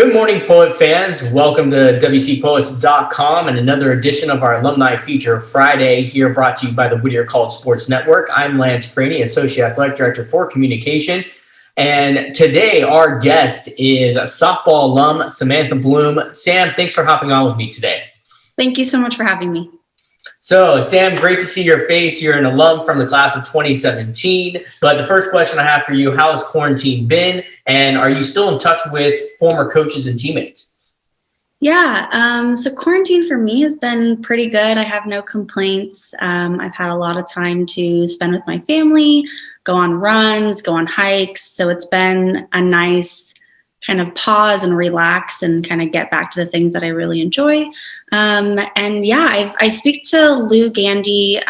Good morning, poet fans. Welcome to WCPoets.com and another edition of our Alumni Feature Friday here brought to you by the Whittier College Sports Network. I'm Lance Franey, Associate Athletic Director for Communication. And today our guest is a softball alum, Samantha Blum. Sam, thanks for hopping on with me today. Thank you so much for having me. So, Sam, great to see your face. You're an alum from the class of 2017. But the first question I have for you, how has quarantine been? And are you still in touch with former coaches and teammates? Yeah, so quarantine for me has been pretty good. I have no complaints. I've had a lot of time to spend with my family, go on runs, go on hikes. So it's been a nice kind of pause and relax and kind of get back to the things that I really enjoy. And yeah, I speak to Lou Gandy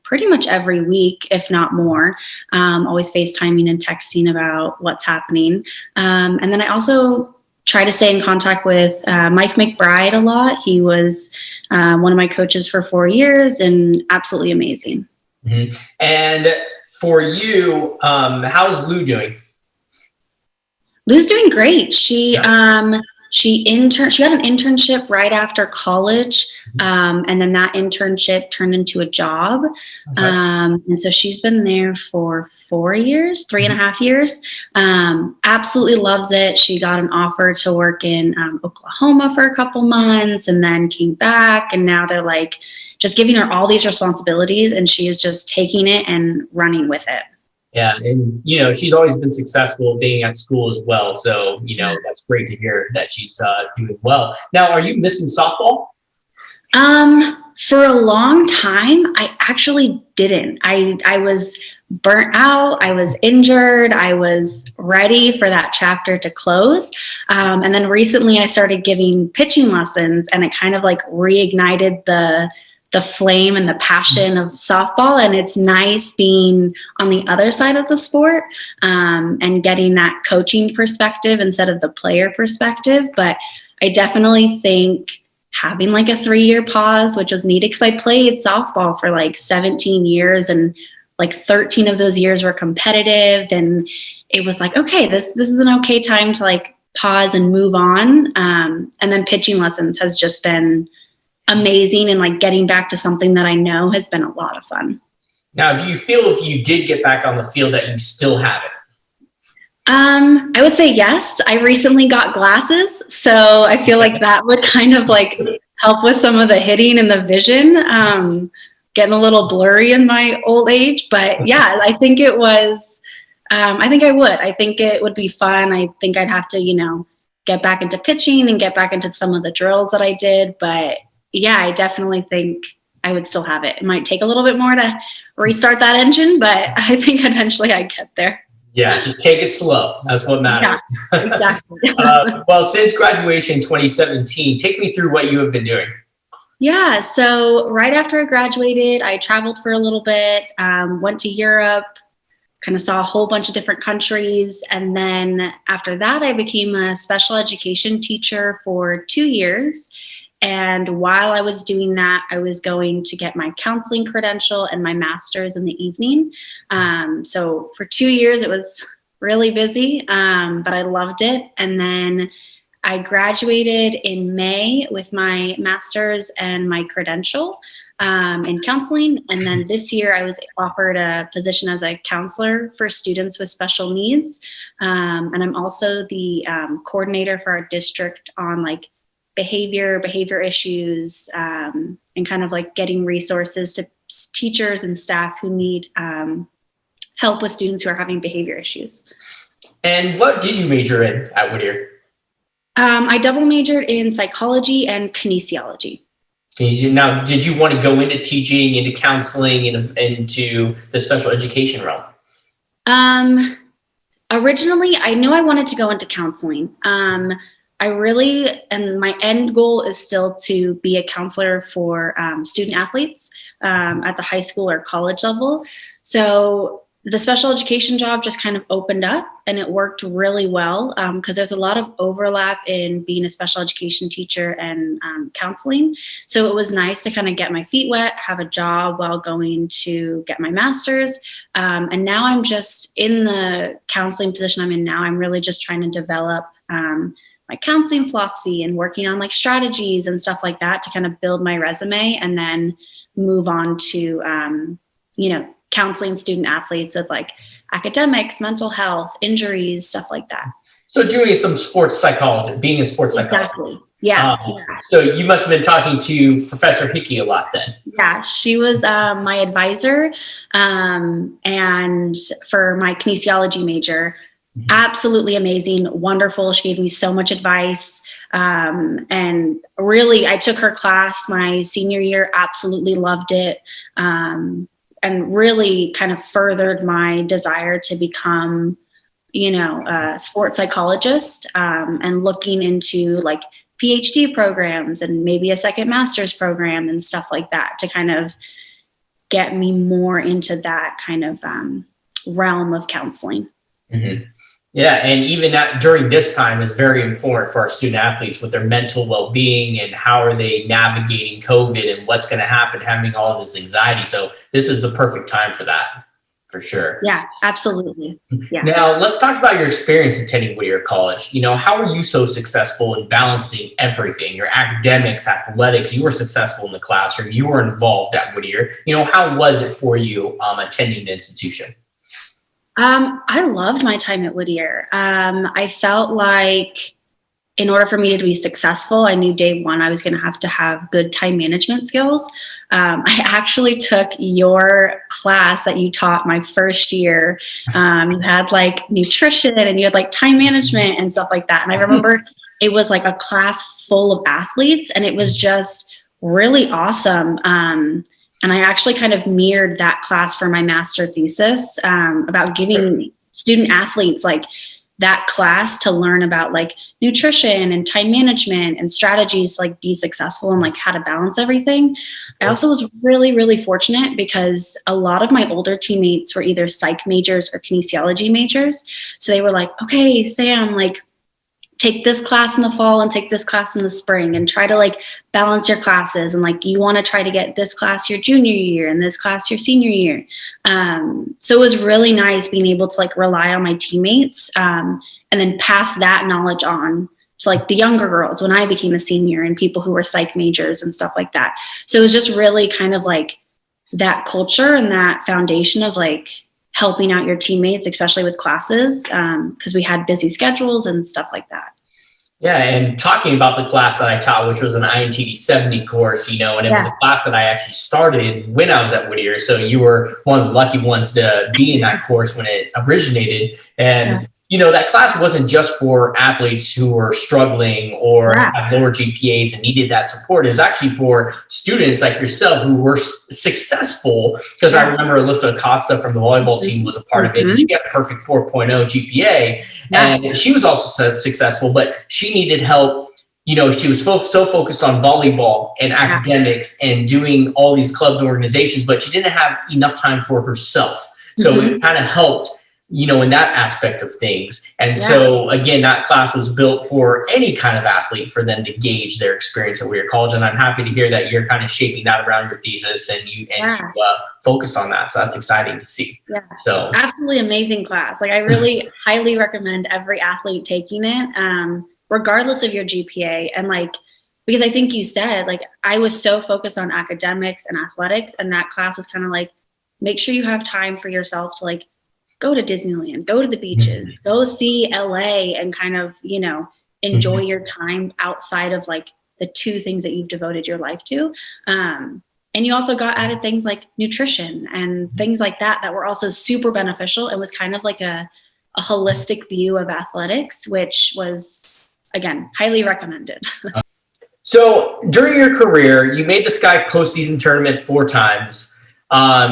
pretty much every week, if not more, always FaceTiming and texting about what's happening. And then I also try to stay in contact with Mike McBride a lot. He was one of my coaches for 4 years and absolutely amazing. Mm-hmm. And for you, how's Lou doing? Lou's doing great. She got an internship right after college, and then that internship turned into a job. Okay. And so she's been there for 4 years, 3.5 years. Absolutely loves it. She got an offer to work in Oklahoma for a couple months and then came back. And now they're like just giving her all these responsibilities, and she is just taking it and running with it. Yeah, and she's always been successful being at school as well. So that's great to hear that she's doing well. Now, are you missing softball? For a long time, I actually didn't. I was burnt out. I was injured. I was ready for that chapter to close. And then recently, I started giving pitching lessons, and it kind of like reignited the flame and the passion of softball. And it's nice being on the other side of the sport and getting that coaching perspective instead of the player perspective. But I definitely think having like a 3-year pause, which was needed because I played softball for like 17 years and like 13 of those years were competitive. And it was like, okay, this is an okay time to like pause and move on. And then pitching lessons has just been amazing, and like getting back to something that I know has been a lot of fun. Now, do you feel if you did get back on the field that you still have it? I would say yes. I recently got glasses, so I feel like that would kind of like help with some of the hitting and the vision. Getting a little blurry in my old age, but yeah, I think it was. I think I would. I think it would be fun. I think I'd have to, get back into pitching and get back into some of the drills that I did, but yeah, I definitely think I would still have it. It might take a little bit more to restart that engine, but I think eventually I'd get there. Yeah, just take it slow. That's what matters. Yeah, exactly. Well, since graduation 2017, take me through what you have been doing. Yeah, so right after I graduated, I traveled for a little bit, went to Europe, kind of saw a whole bunch of different countries. And then after that, I became a special education teacher for 2 years. And while I was doing that, I was going to get my counseling credential and my master's in the evening. So for 2 years, it was really busy, but I loved it. And then I graduated in May with my master's and my credential in counseling. And then this year, I was offered a position as a counselor for students with special needs. And I'm also the coordinator for our district on like behavior issues, and kind of like getting resources to teachers and staff who need help with students who are having behavior issues. And what did you major in at Whittier? I double majored in psychology and kinesiology. Now, did you want to go into teaching, into counseling, and into the special education realm? Originally, I knew I wanted to go into counseling. And my end goal is still to be a counselor for student athletes at the high school or college level. So the special education job just kind of opened up, and it worked really well because there's a lot of overlap in being a special education teacher and counseling. So it was nice to kind of get my feet wet, have a job while going to get my master's. And now I'm just in the counseling position I'm in now. I'm really just trying to develop my counseling philosophy and working on like strategies and stuff like that to kind of build my resume, and then move on to, counseling student athletes with like academics, mental health, injuries, stuff like that. So doing some sports psychology, being a sports psychologist. Exactly. Yeah. So you must have been talking to Professor Hickey a lot then. Yeah, she was my advisor, and for my kinesiology major. Absolutely amazing, wonderful. She gave me so much advice. And really, I took her class my senior year, absolutely loved it. And really kind of furthered my desire to become, a sports psychologist, and looking into like PhD programs and maybe a second master's program and stuff like that to kind of get me more into that kind of realm of counseling. Mm-hmm. Yeah, and even that during this time is very important for our student athletes with their mental well-being and how are they navigating COVID and what's going to happen, having all this anxiety. So this is the perfect time for that, for sure. Yeah, absolutely. Yeah. Now let's talk about your experience attending Whittier College. How were you so successful in balancing everything? Your academics, athletics, you were successful in the classroom, you were involved at Whittier. How was it for you attending the institution? I loved my time at Whittier. I felt like in order for me to be successful, I knew day one I was going to have good time management skills. I actually took your class that you taught my first year. You had like nutrition and you had like time management and stuff like that. And I remember it was like a class full of athletes, and it was just really awesome. And I actually kind of mirrored that class for my master thesis, about giving student athletes like that class to learn about like nutrition and time management and strategies to like be successful and like how to balance everything. I also was really, really fortunate because a lot of my older teammates were either psych majors or kinesiology majors. So they were like, okay, Sam, like take this class in the fall and take this class in the spring and try to like balance your classes. And like, you want to try to get this class your junior year and this class your senior year. So it was really nice being able to like rely on my teammates, and then pass that knowledge on to like the younger girls when I became a senior and people who were psych majors and stuff like that. So it was just really kind of like that culture and that foundation of like helping out your teammates, especially with classes, because we had busy schedules and stuff like that. Yeah, and talking about the class that I taught, which was an INTD 70 course, and it was a class that I actually started when I was at Whittier. So you were one of the lucky ones to be in that course when it originated. And that class wasn't just for athletes who were struggling or had lower GPAs and needed that support. It was actually for students like yourself who were successful, because I remember Alyssa Acosta from the volleyball team was a part of it. And she had a perfect 4.0 GPA. And she was also successful, but she needed help. She was so focused on volleyball and academics and doing all these clubs and organizations, but she didn't have enough time for herself. So it kind of helped in that aspect of things. And so again, that class was built for any kind of athlete for them to gauge their experience at Whittier College. And I'm happy to hear that you're kind of shaping that around your thesis and you focus on that. So that's exciting to see. Yeah. So absolutely amazing class. Like I really highly recommend every athlete taking it, regardless of your GPA. And like, because I think you said, like, I was so focused on academics and athletics, and that class was kind of like, make sure you have time for yourself to like go to Disneyland, go to the beaches, go see LA, and kind of, enjoy your time outside of like the two things that you've devoted your life to. And you also got added things like nutrition and things like that were also super beneficial. It was kind of like a holistic view of athletics, which was, again, highly recommended. So during your career, you made the Sky postseason tournament 4 times.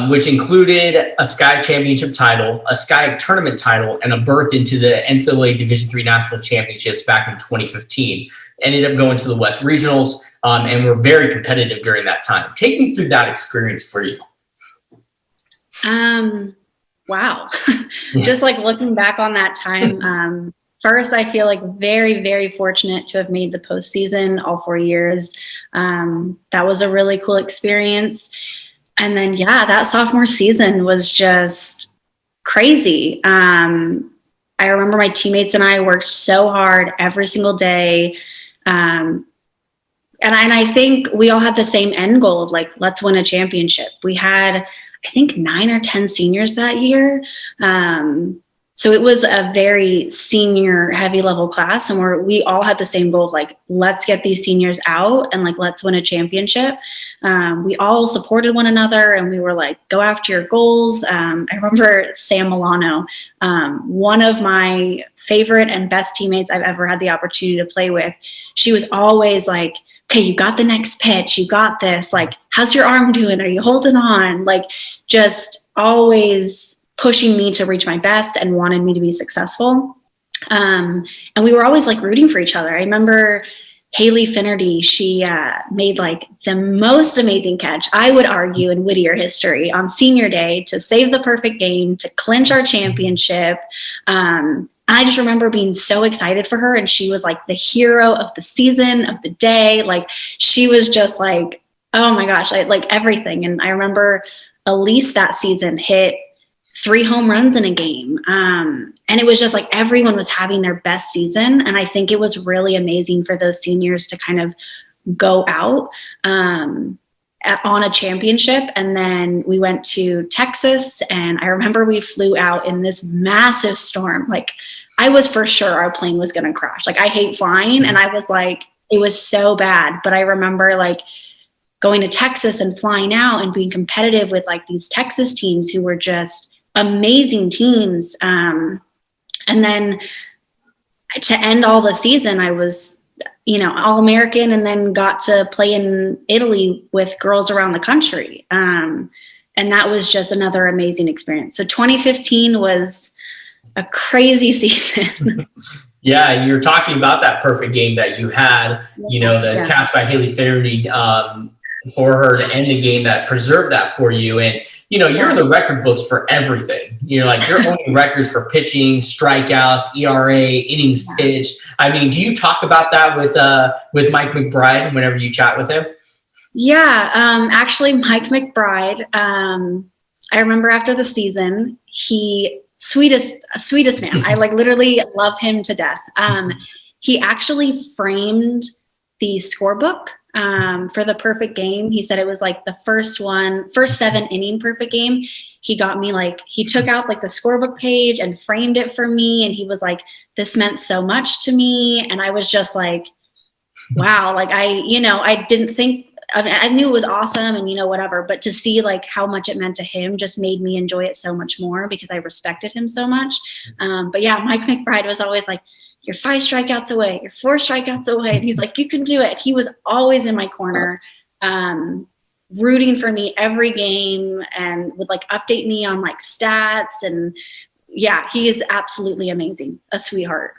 Which included a Sky championship title, a Sky tournament title, and a berth into the NCAA Division III National Championships back in 2015. Ended up going to the West Regionals, and were very competitive during that time. Take me through that experience for you. Wow. Just like looking back on that time, first, I feel like very, very fortunate to have made the postseason all 4 years. That was a really cool experience. And then, that sophomore season was just crazy. I remember my teammates and I worked so hard every single day. And I think we all had the same end goal of like, let's win a championship. We had, I think, 9 or 10 seniors that year. So it was a very senior heavy level class, and we all had the same goal of like, let's get these seniors out and like, let's win a championship. We all supported one another and we were like, go after your goals. I remember Sam Milano, one of my favorite and best teammates I've ever had the opportunity to play with. She was always like, okay, you got the next pitch. You got this. Like, how's your arm doing? Are you holding on? Like, just always pushing me to reach my best and wanted me to be successful. And we were always like rooting for each other. I remember Haley Finnerty, she made like the most amazing catch, I would argue, in Whittier history on senior day to save the perfect game, to clinch our championship. I just remember being so excited for her, and she was like the hero of the season, of the day. Like, she was just like, oh my gosh, like everything. And I remember Elise that season hit 3 home runs in a game. And it was just like everyone was having their best season. And I think it was really amazing for those seniors to kind of go out on a championship. And then we went to Texas, and I remember we flew out in this massive storm. Like, I was for sure our plane was going to crash. Like, I hate flying. And I was like, it was so bad. But I remember like going to Texas and flying out and being competitive with like these Texas teams who were just amazing teams. And then to end all the season, I was, All-American, and then got to play in Italy with girls around the country. And that was just another amazing experience. So 2015 was a crazy season. Yeah, you're talking about that perfect game that you had, the catch by Haley Finnerty for her to end the game that preserved that for you. And, you're in the record books for everything. You're owning records for pitching, strikeouts, ERA, innings pitched. I mean, do you talk about that with Mike McBride whenever you chat with him? Yeah, actually, Mike McBride, I remember after the season, sweetest man. I like literally love him to death. He actually framed the scorebook for the perfect game. He said it was like the first 7 inning perfect game. He got me like, he took out like the scorebook page and framed it for me. And he was like, this meant so much to me. And I was just like, wow. Like I didn't think, I knew it was awesome and whatever, but to see like how much it meant to him just made me enjoy it so much more because I respected him so much. But yeah, Mike McBride was always like, you're 5 strikeouts away, you're 4 strikeouts away. And he's like, you can do it. He was always in my corner, rooting for me every game and would like update me on like stats. And yeah, he is absolutely amazing. A sweetheart.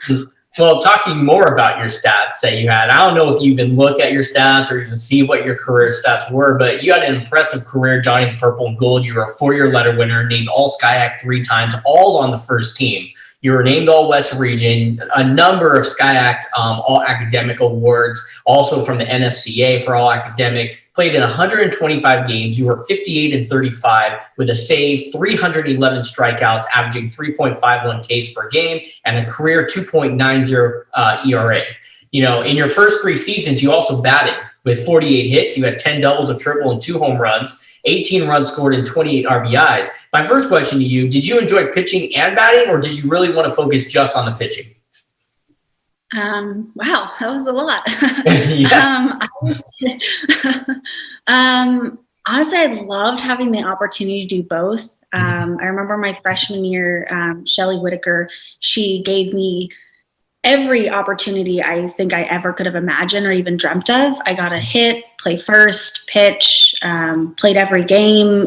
Well, talking more about your stats that you had, I don't know if you even look at your stats or even see what your career stats were, but you had an impressive career, Johnny the Purple and Gold. You were a 4-year letter winner, named All-SCIAC 3 times, all on the first team. You were named All-West Region, a number of SCIAC All-Academic awards, also from the NFCA for All-Academic, played in 125 games. You were 58-35 with a save, 311 strikeouts, averaging 3.51 Ks per game, and a career 2.90 ERA. In your first 3 seasons, you also batted with 48 hits. You had 10 doubles, a triple, and 2 home runs. 18 runs scored and 28 RBIs. My first question to you, did you enjoy pitching and batting, or did you really want to focus just on the pitching? Wow, that was a lot. Honestly, I loved having the opportunity to do both. I remember my freshman year, Shelly Whitaker, she gave me every opportunity I think I ever could have imagined or even dreamt of. I got a hit, play first, pitch, played every game.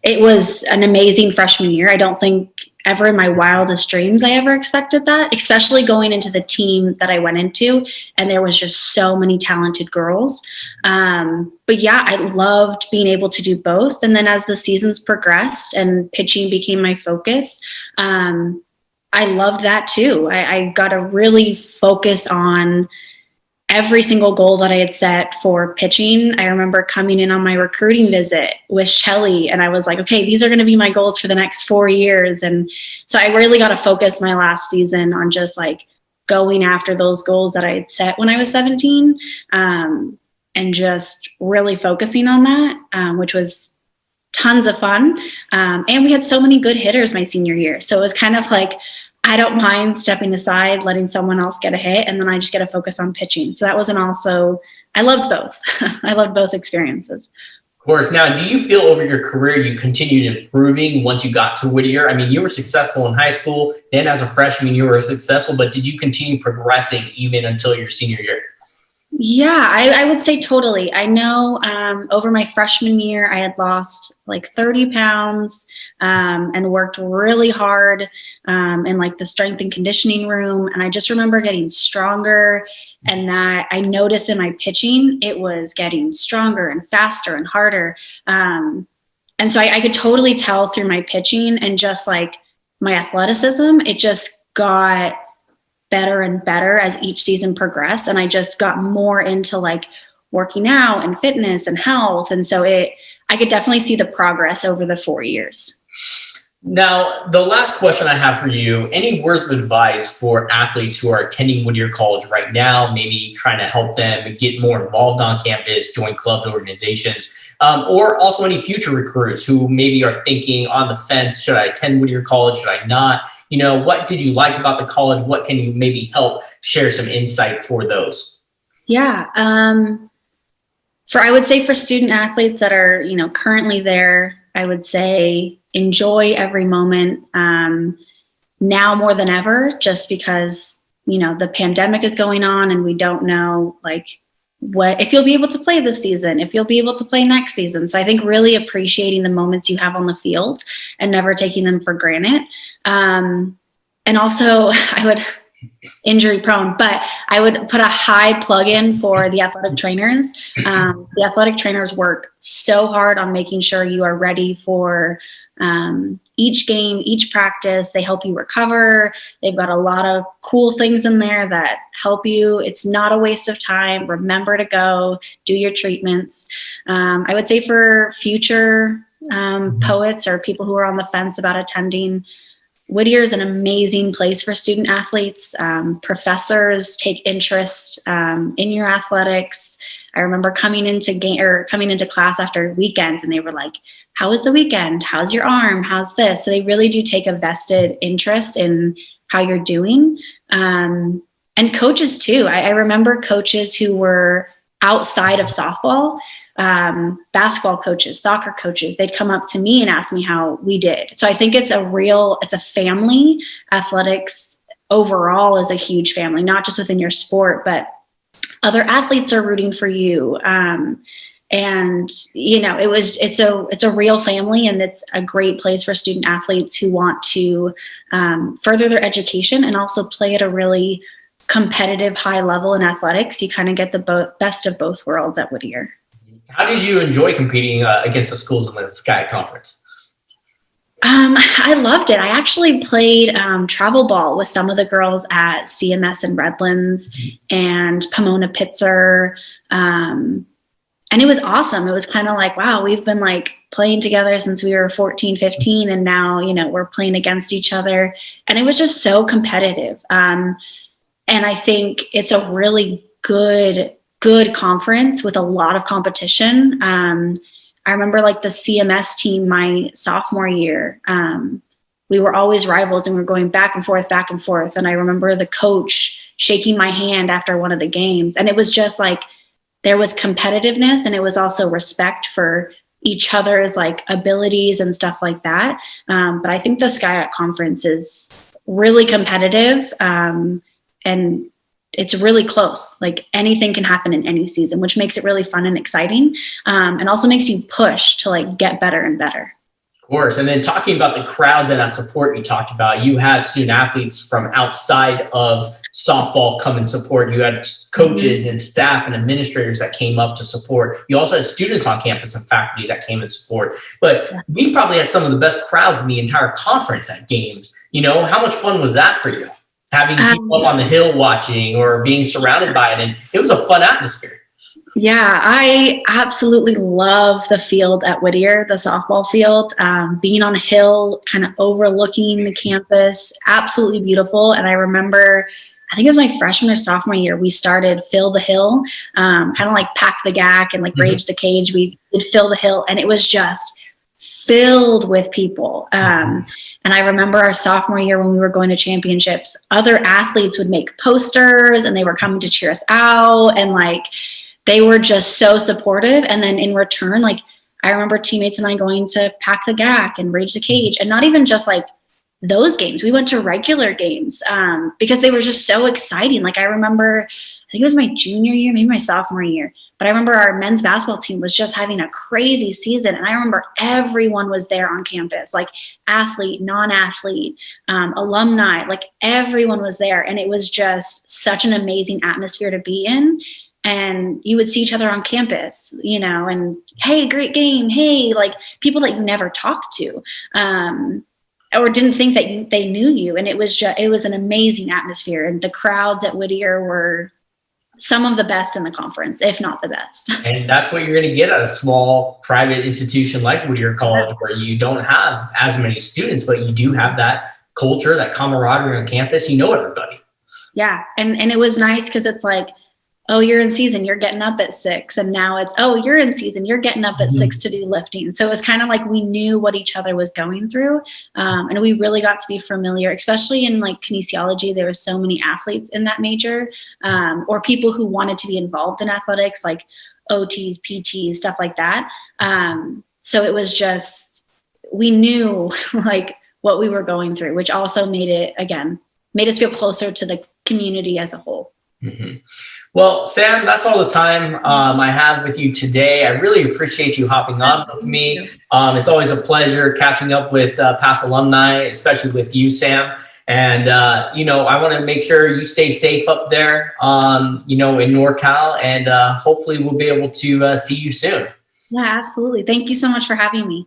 It was an amazing freshman year. I don't think ever in my wildest dreams I ever expected that, especially going into the team that I went into. And there was just so many talented girls. But yeah, I loved being able to do both. And then as the seasons progressed and pitching became my focus, I loved that too. I got to really focus on every single goal that I had set for pitching. I remember coming in on my recruiting visit with Shelly, and I was like, okay, these are going to be my goals for the next 4 years. And so I really got to focus my last season on just like going after those goals that I had set when I was 17, and just really focusing on that, which was tons of fun. And we had so many good hitters my senior year. So it was kind of like, I don't mind stepping aside, letting someone else get a hit, and then I just get to focus on pitching. So that wasn't also, I loved both. I loved both experiences. Of course. Now, do you feel over your career you continued improving once you got to Whittier? I mean, you were successful in high school. Then as a freshman, you were successful, but did you continue progressing even until your senior year? Yeah, I would say totally. I know over my freshman year, I had lost like 30 pounds and worked really hard in like the strength and conditioning room. And I just remember getting stronger, and that I noticed in my pitching, it was getting stronger and faster and harder. And so I could totally tell through my pitching and just like my athleticism, it just got better and better as each season progressed. And I just got more into like working out and fitness and health. And so I could definitely see the progress over the 4 years. Now, the last question I have for you, any words of advice for athletes who are attending Whittier College right now, maybe trying to help them get more involved on campus, join clubs, organizations, or also any future recruits who maybe are thinking on the fence, should I attend Whittier College, should I not? You know, what did you like about the college? What can you maybe help share some insight for those? Yeah. I would say for student athletes that are, currently there, I would say enjoy every moment now more than ever, just because, the pandemic is going on and we don't know if you'll be able to play this season, if you'll be able to play next season. So I think really appreciating the moments you have on the field and never taking them for granted. And also injury prone, but I would put a high plug in for the athletic trainers. The athletic trainers work so hard on making sure you are ready for each game, each practice. They help you recover. They've got a lot of cool things in there that help you. It's not a waste of time. Remember to go do your treatments. I would say for future poets or people who are on the fence about attending, Whittier is an amazing place for student athletes. Professors take interest in your athletics. I remember coming into class after weekends, and they were like, "How was the weekend? How's your arm? How's this?" So they really do take a vested interest in how you're doing. And coaches too. I remember coaches who were outside of softball, basketball coaches, soccer coaches, they'd come up to me and ask me how we did. So I think it's a family. Athletics overall is a huge family, not just within your sport, but other athletes are rooting for you. And it's a real family, and it's a great place for student athletes who want to further their education and also play at a really competitive high level in athletics. You kind of get the best of both worlds at Whittier. How did you enjoy competing against the schools in the Sky Conference? I loved it. I actually played travel ball with some of the girls at CMS in Redlands and Pomona Pitzer. And it was awesome. It was kind of like, wow, we've been playing together since we were 14, 15. And now, we're playing against each other. And it was just so competitive. And I think it's a really good conference with a lot of competition. I remember the CMS team my sophomore year, we were always rivals and we were going back and forth. And I remember the coach shaking my hand after one of the games. And it was just there was competitiveness, and it was also respect for each other's abilities and stuff like that. But I think the SkyAC conference is really competitive, and it's really close. Anything can happen in any season, which makes it really fun and exciting, and also makes you push to get better and better. Of course. And then talking about the crowds and that support you talked about, you had student athletes from outside of softball come and support. You had coaches and staff and administrators that came up to support. You also had students on campus and faculty that came and support. But we probably had some of the best crowds in the entire conference at games. How much fun was that for you? having people up on the hill watching or being surrounded by it. And it was a fun atmosphere. Yeah, I absolutely love the field at Whittier, the softball field. Being on a hill, kind of overlooking the campus, absolutely beautiful. And I remember, I think it was my freshman or sophomore year, we started Fill the Hill, kind of like Pack the Gack and like Rage the Cage. We did Fill the Hill, and it was just filled with people. And I remember our sophomore year when we were going to championships, other athletes would make posters and they were coming to cheer us out. And like, they were just so supportive. And then in return, like, I remember teammates and I going to Pack the Gack and Rage the Cage, and not even just like those games. We went to regular games because they were just so exciting. Like, I remember, I think it was my junior year, maybe my sophomore year, but I remember our men's basketball team was just having a crazy season. And I remember everyone was there on campus, like athlete, non-athlete, alumni, like everyone was there. And it was just such an amazing atmosphere to be in. And you would see each other on campus, you know, and hey, great game. Hey, like people that you never talked to or didn't think that they knew you. And it was an amazing atmosphere. And the crowds at Whittier were some of the best in the conference, if not the best. And that's what you're going to get at a small private institution like Whittier College, where you don't have as many students, but you do have that culture, that camaraderie on campus. You know everybody. Yeah. And it was nice because it's like, oh, you're in season, you're getting up at 6. And now it's, oh, you're in season, you're getting up at 6 to do lifting. So it was kind of like we knew what each other was going through. And we really got to be familiar, especially in like kinesiology. There were so many athletes in that major or people who wanted to be involved in athletics, like OTs, PTs, stuff like that. So it was just, we knew like what we were going through, which also made us feel closer to the community as a whole. Well, Sam, that's all the time I have with you today. I really appreciate you hopping on with me. It's always a pleasure catching up with past alumni, especially with you, Sam. And, I want to make sure you stay safe up there, in NorCal, and hopefully we'll be able to see you soon. Yeah, absolutely. Thank you so much for having me.